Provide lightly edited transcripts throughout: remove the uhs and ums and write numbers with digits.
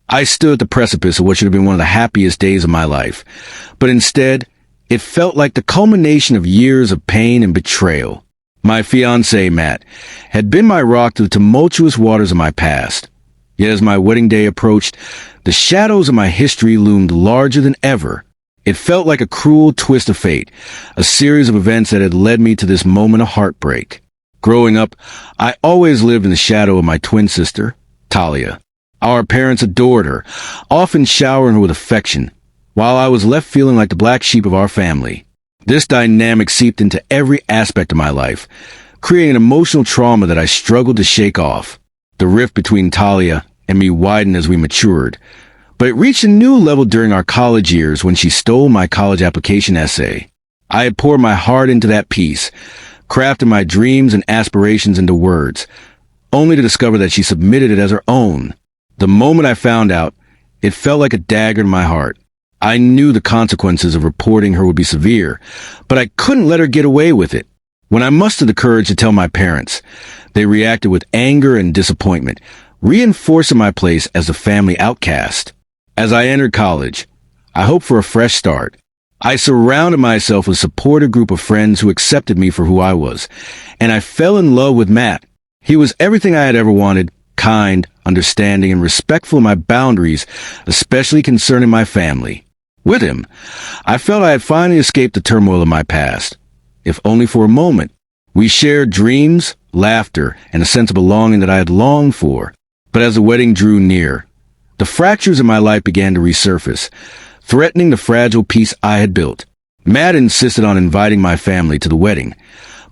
I stood at the precipice of what should have been one of the happiest days of my life, but instead, it felt like the culmination of years of pain and betrayal. My fiancé, Matt, had been my rock through the tumultuous waters of my past. Yet as my wedding day approached, the shadows of my history loomed larger than ever. It felt like a cruel twist of fate, a series of events that had led me to this moment of heartbreak. Growing up, I always lived in the shadow of my twin sister, Talia. Our parents adored her, often showering her with affection, while I was left feeling like the black sheep of our family. This dynamic seeped into every aspect of my life, creating an emotional trauma that I struggled to shake off. The rift between Talia and me widened as we matured, but it reached a new level during our college years when she stole my college application essay. I had poured my heart into that piece, crafted my dreams and aspirations into words, only to discover that she submitted it as her own. The moment I found out, it felt like a dagger in my heart. I knew the consequences of reporting her would be severe, but I couldn't let her get away with it. When I mustered the courage to tell my parents, they reacted with anger and disappointment, reinforcing my place as the family outcast. As I entered college, I hoped for a fresh start. I surrounded myself with a supportive group of friends who accepted me for who I was, and I fell in love with Matt. He was everything I had ever wanted: kind, understanding, and respectful of my boundaries, especially concerning my family. With him, I felt I had finally escaped the turmoil of my past, if only for a moment. We shared dreams, laughter, and a sense of belonging that I had longed for. But as the wedding drew near, the fractures in my life began to resurface, threatening the fragile peace I had built. Matt insisted on inviting my family to the wedding,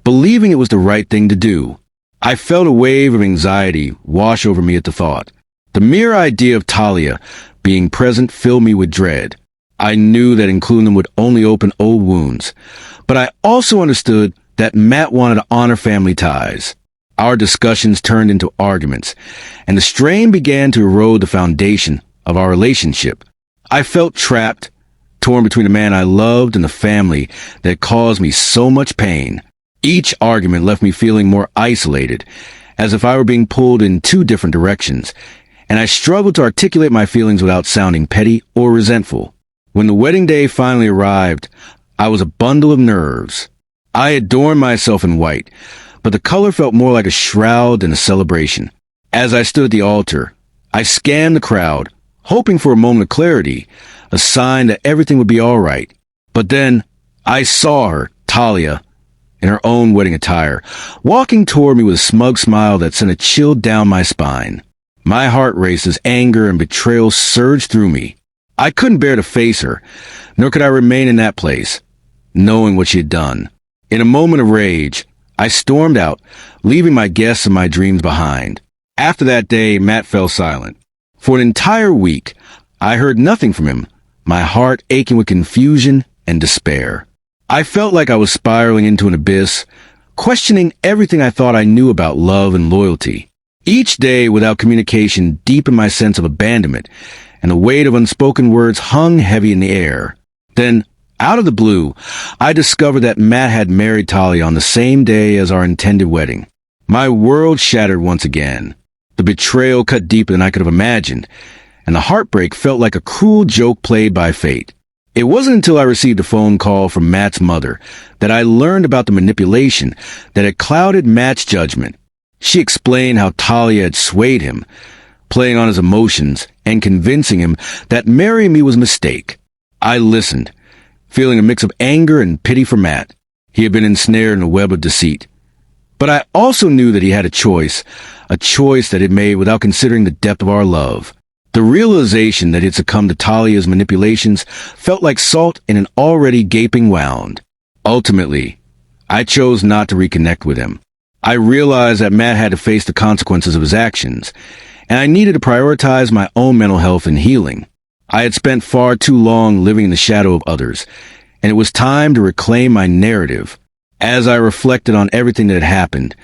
believing it was the right thing to do. I felt a wave of anxiety wash over me at the thought. The mere idea of Talia being present filled me with dread. I knew that including them would only open old wounds, but I also understood that Matt wanted to honor family ties. Our discussions turned into arguments, and the strain began to erode the foundation of our relationship. I felt trapped, torn between the man I loved and the family that caused me so much pain. Each argument left me feeling more isolated, as if I were being pulled in two different directions, and I struggled to articulate my feelings without sounding petty or resentful. When the wedding day finally arrived, I was a bundle of nerves. I adorned myself in white, but the color felt more like a shroud than a celebration. As I stood at the altar, I scanned the crowd, hoping for a moment of clarity, a sign that everything would be all right. But then, I saw her, Talia, in her own wedding attire, walking toward me with a smug smile that sent a chill down my spine. My heart raced as anger and betrayal surged through me. I couldn't bear to face her, nor could I remain in that place, knowing what she had done. In a moment of rage, I stormed out, leaving my guests and my dreams behind. After that day, Matt fell silent. For an entire week, I heard nothing from him, my heart aching with confusion and despair. I felt like I was spiraling into an abyss, questioning everything I thought I knew about love and loyalty. Each day without communication deepened my sense of abandonment, and the weight of unspoken words hung heavy in the air. Then, out of the blue, I discovered that Matt had married Talia on the same day as our intended wedding. My world shattered once again. The betrayal cut deeper than I could have imagined, and the heartbreak felt like a cruel joke played by fate. It wasn't until I received a phone call from Matt's mother that I learned about the manipulation that had clouded Matt's judgment. She explained how Talia had swayed him, playing on his emotions and convincing him that marrying me was a mistake. I listened, feeling a mix of anger and pity for Matt. He had been ensnared in a web of deceit. But I also knew that he had a choice that he'd made without considering the depth of our love. The realization that he'd succumbed to Talia's manipulations felt like salt in an already gaping wound. Ultimately, I chose not to reconnect with him. I realized that Matt had to face the consequences of his actions, and I needed to prioritize my own mental health and healing. I had spent far too long living in the shadow of others, and it was time to reclaim my narrative. As I reflected on everything that had happened,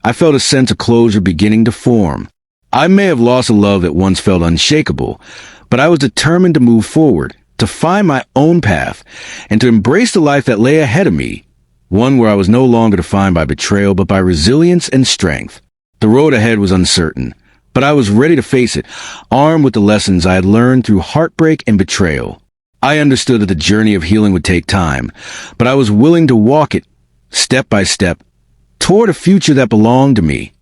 I felt a sense of closure beginning to form. I may have lost a love that once felt unshakable, but I was determined to move forward, to find my own path, and to embrace the life that lay ahead of me, one where I was no longer defined by betrayal but by resilience and strength. The road ahead was uncertain, But I was ready to face it, armed with the lessons I had learned through heartbreak and betrayal. I understood that the journey of healing would take time, but I was willing to walk it, step by step, toward a future that belonged to me.